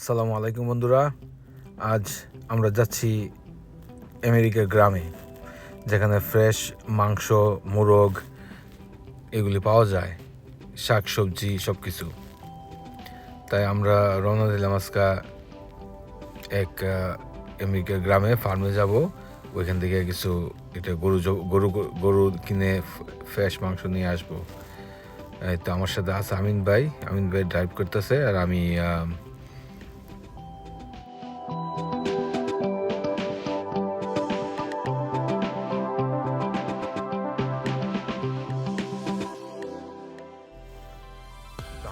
আসসালামু আলাইকুম বন্ধুরা। আজ আমরা যাচ্ছি আমেরিকার গ্রামে, যেখানে ফ্রেশ মাংস, মোরগ এগুলি পাওয়া যায়, শাক সবজি সব কিছু। তাই আমরা রওনা দিলাম আজকে এক আমেরিকার গ্রামে ফার্মে যাব। ওইখান থেকে কিছু গরু গরু গরু কিনে ফ্রেশ মাংস নিয়ে আসবো। তো আমার সাথে আছে আমিন ভাই ড্রাইভ করতেছে, আর আমি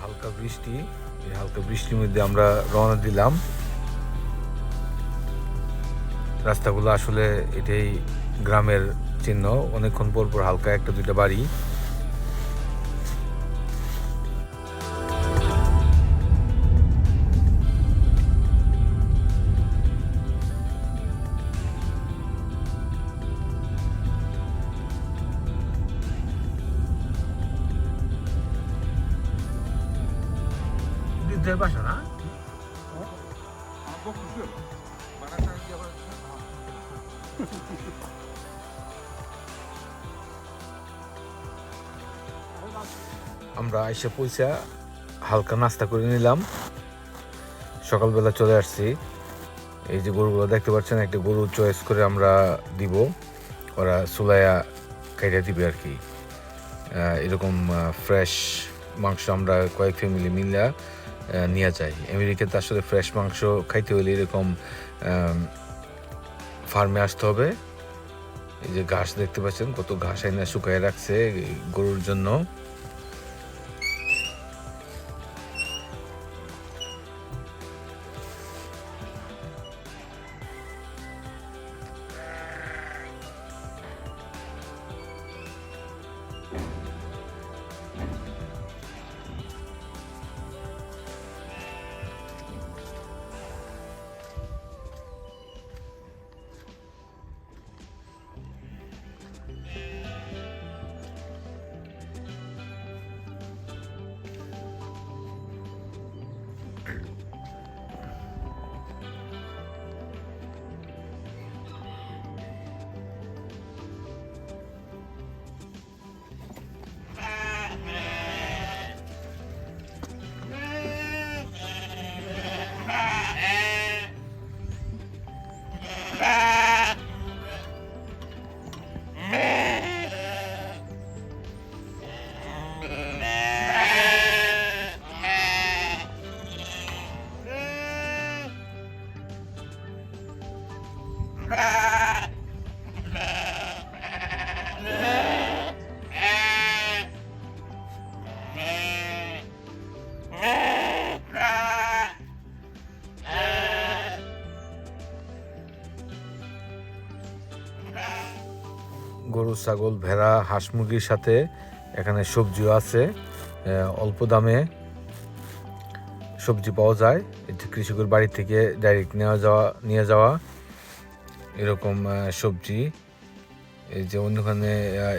হালকা বৃষ্টি, এই হালকা বৃষ্টির মধ্যে আমরা রওনা দিলাম। রাস্তাগুলো আসলে এটাই গ্রামের চিহ্ন। অনেকক্ষণ পর পর হালকা একটা দুইটা বাড়ি। বাসা না আমরা এসে পয়সা হালকা নাস্তা করে নিলাম। সকালবেলা চলে আসছি। এই যে গরুগুলো দেখতে পাচ্ছেন, একটা গরু চয়েস করে আমরা দিব, ওরা সুলাইয়া খাইটা দিবে আর কি। এরকম ফ্রেশ মাংস আমরা কয়েক ফ্যামিলি মিলে নিয়ে যাই। আমেরিকাতে আসলে ফ্রেশ মাংস খাইতে হলে এরকম ফার্মে আসতে হবে। এই যে ঘাস দেখতে পাচ্ছেন, কত ঘাস আইনা শুকায় রাখছে গরুর জন্য। গরু, ছাগল, ভেড়া, হাঁস মুরগির সাথে এখানে সবজিও আছে। অল্প দামে সবজি পাওয়া যায়। এটি কৃষকের বাড়ি থেকে ডাইরেক্ট নিয়ে যাওয়া এরকম সবজি। এই যে অন্যখানে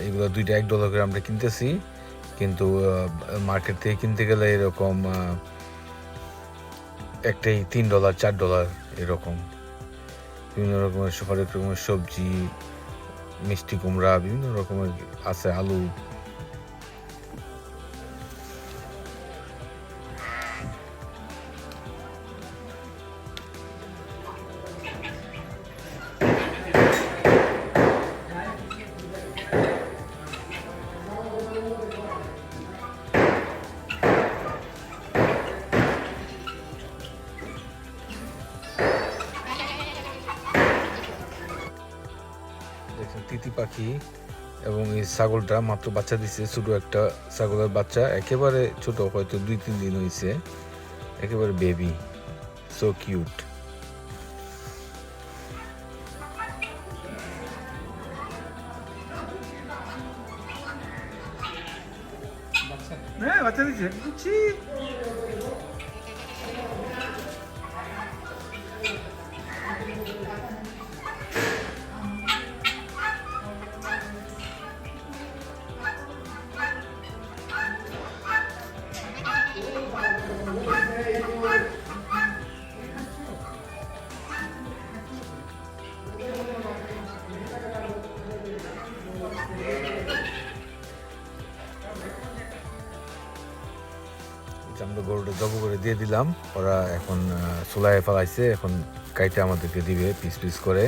এগুলো দুইটা $1 করে আমরা কিনতেছি, কিন্তু মার্কেট থেকে কিনতে গেলে এরকম একটাই $3, $4 এরকম। বিভিন্ন রকমের হরেক রকমের সবজি, মিষ্টি কুমড়া, বিভিন্ন রকমের আছে, আলু। তিতি পাখি, এবং এই ছাগলটা মাত্র বাচ্চা দিছে, ছোট একটা ছাগলের বাচ্চা, একেবারে ছোট, হয়তো 2-3 দিন হয়েছে, একেবারে বেবি, সো কিউট। বাচ্চা দিচ্ছে। আমরা গরুটা জব করে দিয়ে দিলাম, ওরা এখন চুলায় ফেলাইছে, এখন কাইটা আমাদেরকে দিবে পিস পিস করে।